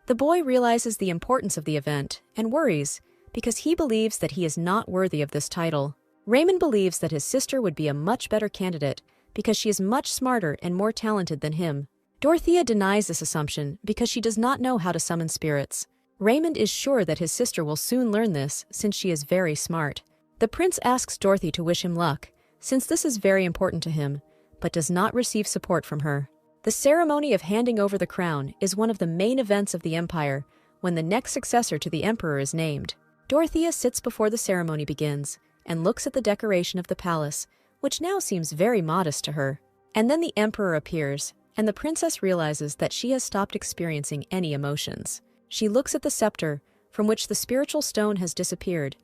The boy realizes the importance of the event and worries because he believes that he is not worthy of this title. Raymond believes that his sister would be a much better candidate because she is much smarter and more talented than him. Dorothea denies this assumption because she does not know how to summon spirits. Raymond is sure that his sister will soon learn this since she is very smart. The prince asks Dorothy to wish him luck, since this is very important to him, but does not receive support from her. The ceremony of handing over the crown is one of the main events of the empire when the next successor to the emperor is named. Dorothea sits before the ceremony begins and looks at the decoration of the palace, which now seems very modest to her. And then the emperor appears, and the princess realizes that she has stopped experiencing any emotions. She looks at the scepter, from which the spiritual stone has disappeared,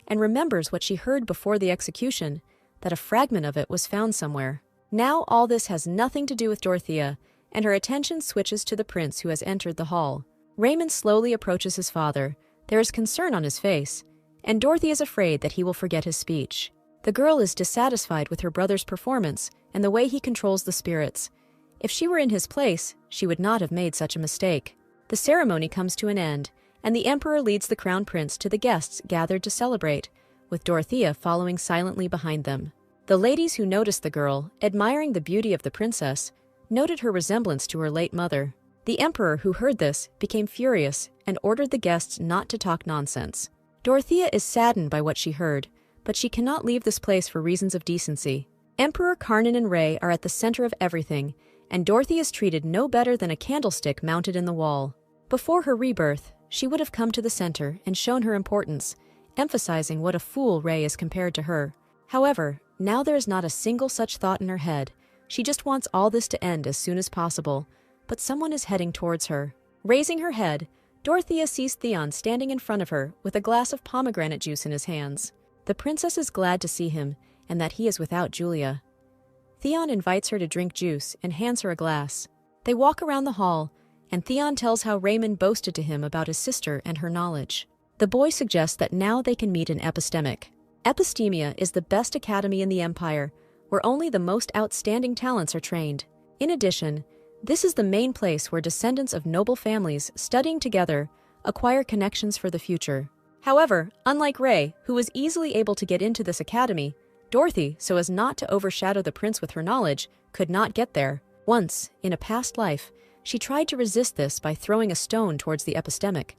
and remembers what she heard before the execution, that a fragment of it was found somewhere. Now all this has nothing to do with Dorothea, and her attention switches to the prince who has entered the hall. Raymond slowly approaches his father. There is concern on his face, and Dorothy is afraid that he will forget his speech. The girl is dissatisfied with her brother's performance and the way he controls the spirits. If she were in his place, she would not have made such a mistake. The ceremony comes to an end, and the emperor leads the crown prince to the guests gathered to celebrate, with Dorothea following silently behind them. The ladies who noticed the girl, admiring the beauty of the princess, noted her resemblance to her late mother. The emperor, who heard this, became furious and ordered the guests not to talk nonsense. Dorothea is saddened by what she heard, but she cannot leave this place for reasons of decency. Emperor Carnan and Ray are at the center of everything, and Dorothy is treated no better than a candlestick mounted in the wall. Before her rebirth, she would have come to the center and shown her importance, emphasizing what a fool Ray is compared to her. However, now there is not a single such thought in her head. She just wants all this to end as soon as possible, but someone is heading towards her. Raising her head, Dorothea sees Theon standing in front of her with a glass of pomegranate juice in his hands. The princess is glad to see him and that he is without Julia. Theon invites her to drink juice and hands her a glass. They walk around the hall, and Theon tells how Raymond boasted to him about his sister and her knowledge. The boy suggests that now they can meet in Epistemic. Epistemia is the best academy in the empire, where only the most outstanding talents are trained. In addition, this is the main place where descendants of noble families studying together acquire connections for the future. However, unlike Ray, who was easily able to get into this academy, Dorothy, so as not to overshadow the prince with her knowledge, could not get there. Once, in a past life, she tried to resist this by throwing a stone towards the epistemic,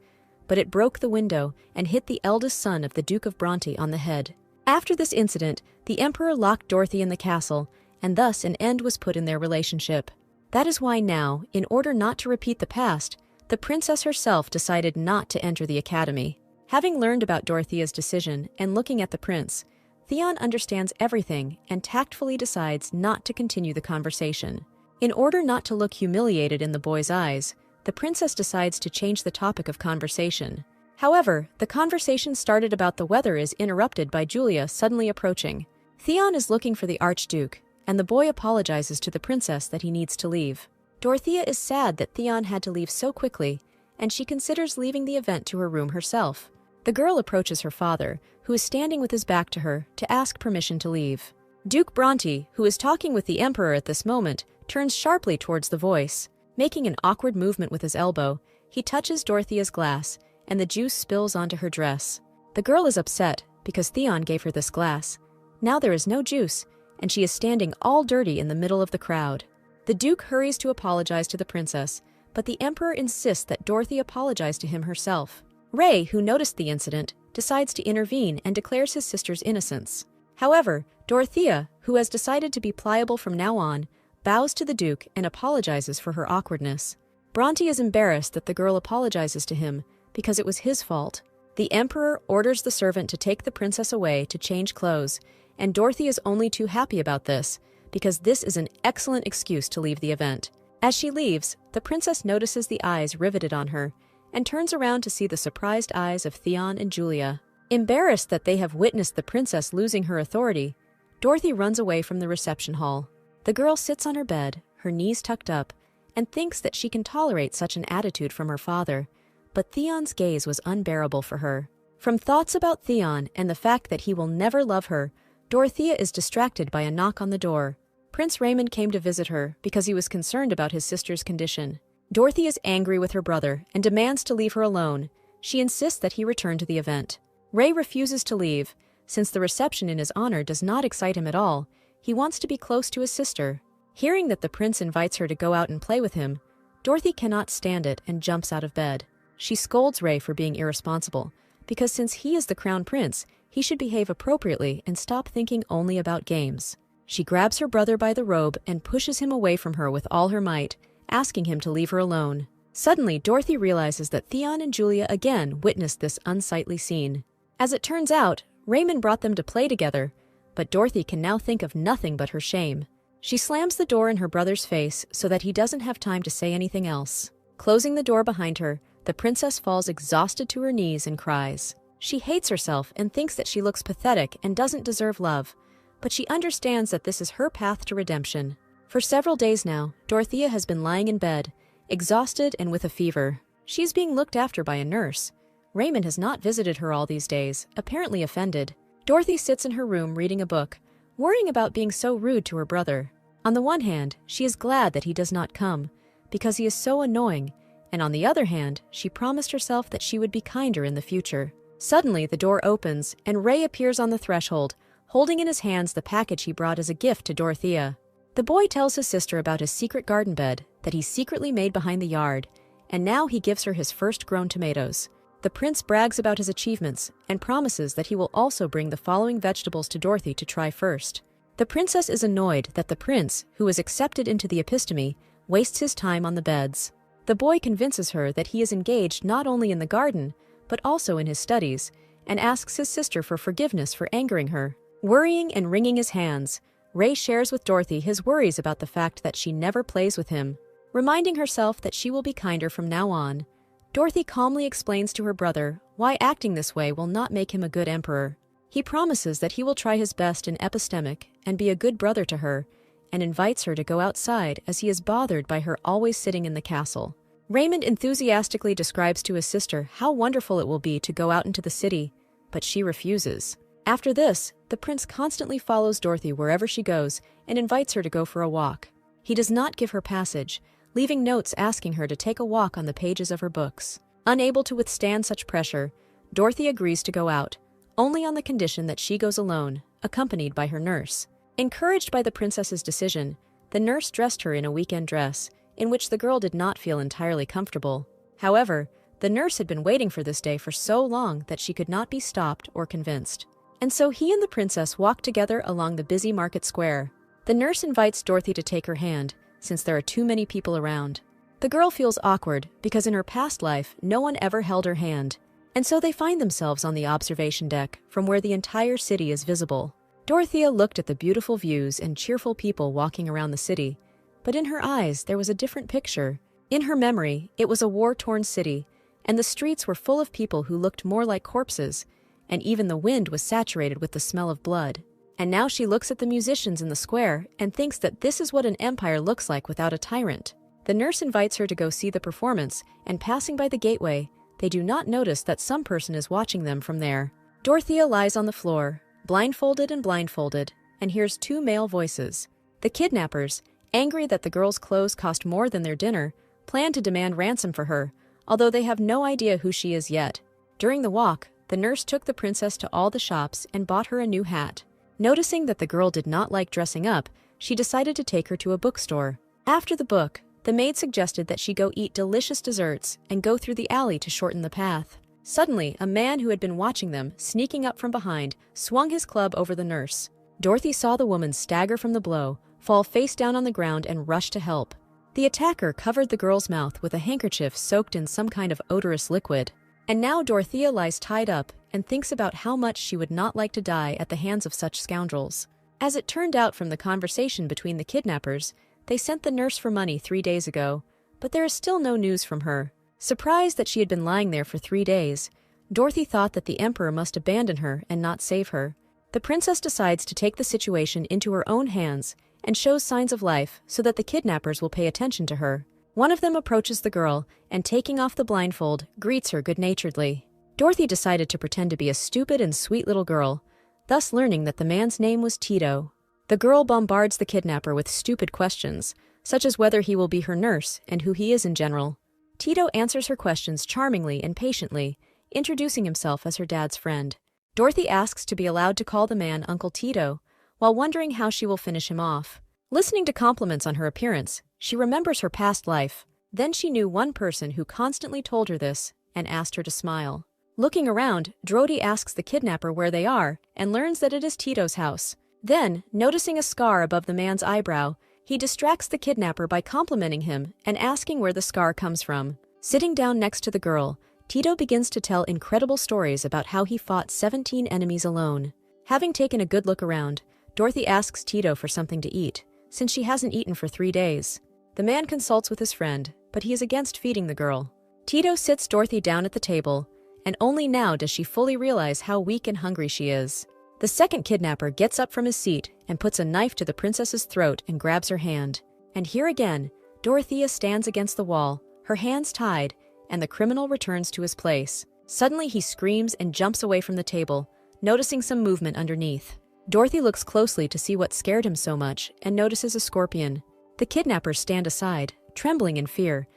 but it broke the window and hit the eldest son of the Duke of Bronte on the head. After this incident, the emperor locked Dorothy in the castle, and thus an end was put in their relationship. That is why now, in order not to repeat the past, the princess herself decided not to enter the academy. Having learned about Dorothea's decision and looking at the prince, Theon understands everything and tactfully decides not to continue the conversation. In order not to look humiliated in the boy's eyes, the princess decides to change the topic of conversation. However, the conversation started about the weather is interrupted by Julia suddenly approaching. Theon is looking for the Archduke, and the boy apologizes to the princess that he needs to leave. Dorothea is sad that Theon had to leave so quickly, and she considers leaving the event to her room herself. The girl approaches her father, who is standing with his back to her, to ask permission to leave. Duke Bronte, who is talking with the emperor at this moment, turns sharply towards the voice. Making an awkward movement with his elbow, he touches Dorothea's glass, and the juice spills onto her dress. The girl is upset because Theon gave her this glass. Now there is no juice, and she is standing all dirty in the middle of the crowd. The Duke hurries to apologize to the princess, but the emperor insists that Dorothy apologize to him herself. Ray, who noticed the incident, decides to intervene and declares his sister's innocence. However, Dorothea, who has decided to be pliable from now on, bows to the Duke and apologizes for her awkwardness. Bronte is embarrassed that the girl apologizes to him because it was his fault. The emperor orders the servant to take the princess away to change clothes, and Dorothy is only too happy about this because this is an excellent excuse to leave the event. As she leaves, the princess notices the eyes riveted on her and turns around to see the surprised eyes of Theon and Julia. Embarrassed that they have witnessed the princess losing her authority, Dorothy runs away from the reception hall. The girl sits on her bed, her knees tucked up, and thinks that she can tolerate such an attitude from her father, but Theon's gaze was unbearable for her. From thoughts about Theon and the fact that he will never love her, Dorothea is distracted by a knock on the door. Prince Raymond came to visit her because he was concerned about his sister's condition. Dorothy is angry with her brother and demands to leave her alone. She insists that he return to the event. Ray refuses to leave. Since the reception in his honor does not excite him at all, he wants to be close to his sister. Hearing that the prince invites her to go out and play with him, Dorothy cannot stand it and jumps out of bed. She scolds Ray for being irresponsible, because since he is the crown prince, he should behave appropriately and stop thinking only about games. She grabs her brother by the robe and pushes him away from her with all her might, asking him to leave her alone. Suddenly, Dorothy realizes that Theon and Julia again witnessed this unsightly scene. As it turns out, Raymond brought them to play together, but Dorothy can now think of nothing but her shame. She slams the door in her brother's face so that he doesn't have time to say anything else. Closing the door behind her, the princess falls exhausted to her knees and cries. She hates herself and thinks that she looks pathetic and doesn't deserve love, but she understands that this is her path to redemption. For several days now, Dorothea has been lying in bed, exhausted and with a fever. She is being looked after by a nurse. Raymond has not visited her all these days, apparently offended. Dorothy sits in her room reading a book, worrying about being so rude to her brother. On the one hand, she is glad that he does not come, because he is so annoying, and on the other hand, she promised herself that she would be kinder in the future. Suddenly, the door opens, and Ray appears on the threshold, holding in his hands the package he brought as a gift to Dorothea. The boy tells his sister about his secret garden bed that he secretly made behind the yard, and now he gives her his first grown tomatoes. The prince brags about his achievements and promises that he will also bring the following vegetables to Dorothy to try first. The princess is annoyed that the prince, who is accepted into the episteme, wastes his time on the beds. The boy convinces her that he is engaged not only in the garden, but also in his studies, and asks his sister for forgiveness for angering her. Worrying and wringing his hands, Ray shares with Dorothy his worries about the fact that she never plays with him. Reminding herself that she will be kinder from now on, Dorothy calmly explains to her brother why acting this way will not make him a good emperor. He promises that he will try his best in epistemic and be a good brother to her, and invites her to go outside as he is bothered by her always sitting in the castle. Raymond enthusiastically describes to his sister how wonderful it will be to go out into the city, but she refuses. After this, the prince constantly follows Dorothy wherever she goes and invites her to go for a walk. He does not give her passage, leaving notes asking her to take a walk on the pages of her books. Unable to withstand such pressure, Dorothy agrees to go out, only on the condition that she goes alone, accompanied by her nurse. Encouraged by the princess's decision, the nurse dressed her in a weekend dress, in which the girl did not feel entirely comfortable. However, the nurse had been waiting for this day for so long that she could not be stopped or convinced. And so he and the princess walk together along the busy market square. The nurse invites Dorothy to take her hand, since there are too many people around. The girl feels awkward because in her past life, no one ever held her hand, and so they find themselves on the observation deck from where the entire city is visible. Dorothea looked at the beautiful views and cheerful people walking around the city, but in her eyes there was a different picture. In her memory, it was a war-torn city, and the streets were full of people who looked more like corpses, and even the wind was saturated with the smell of blood. And now she looks at the musicians in the square and thinks that this is what an empire looks like without a tyrant. The nurse invites her to go see the performance, and passing by the gateway, they do not notice that some person is watching them from there. Dorothea lies on the floor, blindfolded, and hears two male voices. The kidnappers, angry that the girl's clothes cost more than their dinner, plan to demand ransom for her, although they have no idea who she is yet. During the walk, the nurse took the princess to all the shops and bought her a new hat. Noticing that the girl did not like dressing up, she decided to take her to a bookstore. After the book, the maid suggested that she go eat delicious desserts and go through the alley to shorten the path. Suddenly, a man who had been watching them, sneaking up from behind, swung his club over the nurse. Dorothy saw the woman stagger from the blow, fall face down on the ground, and rush to help. The attacker covered the girl's mouth with a handkerchief soaked in some kind of odorous liquid. And now Dorothea lies tied up and thinks about how much she would not like to die at the hands of such scoundrels. As it turned out from the conversation between the kidnappers, they sent the nurse for money 3 days ago, but there is still no news from her. Surprised that she had been lying there for 3 days, Dorothy thought that the emperor must abandon her and not save her. The princess decides to take the situation into her own hands and shows signs of life so that the kidnappers will pay attention to her. One of them approaches the girl and, taking off the blindfold, greets her good-naturedly. Dorothy decided to pretend to be a stupid and sweet little girl, thus learning that the man's name was Tito. The girl bombards the kidnapper with stupid questions, such as whether he will be her nurse and who he is in general. Tito answers her questions charmingly and patiently, introducing himself as her dad's friend. Dorothy asks to be allowed to call the man Uncle Tito, while wondering how she will finish him off. Listening to compliments on her appearance, she remembers her past life. Then she knew one person who constantly told her this and asked her to smile. Looking around, Dorothy asks the kidnapper where they are and learns that it is Tito's house. Then, noticing a scar above the man's eyebrow, he distracts the kidnapper by complimenting him and asking where the scar comes from. Sitting down next to the girl, Tito begins to tell incredible stories about how he fought 17 enemies alone. Having taken a good look around, Dorothy asks Tito for something to eat, since she hasn't eaten for 3 days. The man consults with his friend, but he is against feeding the girl. Tito sits Dorothy down at the table, and only now does she fully realize how weak and hungry she is. The second kidnapper gets up from his seat and puts a knife to the princess's throat and grabs her hand. And here again, Dorothea stands against the wall, her hands tied, and the criminal returns to his place. Suddenly he screams and jumps away from the table, noticing some movement underneath. Dorothy looks closely to see what scared him so much and notices a scorpion. The kidnappers stand aside, trembling in fear,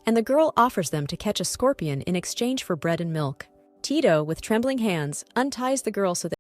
and the girl offers them to catch a scorpion in exchange for bread and milk. Tito, with trembling hands, unties the girl so that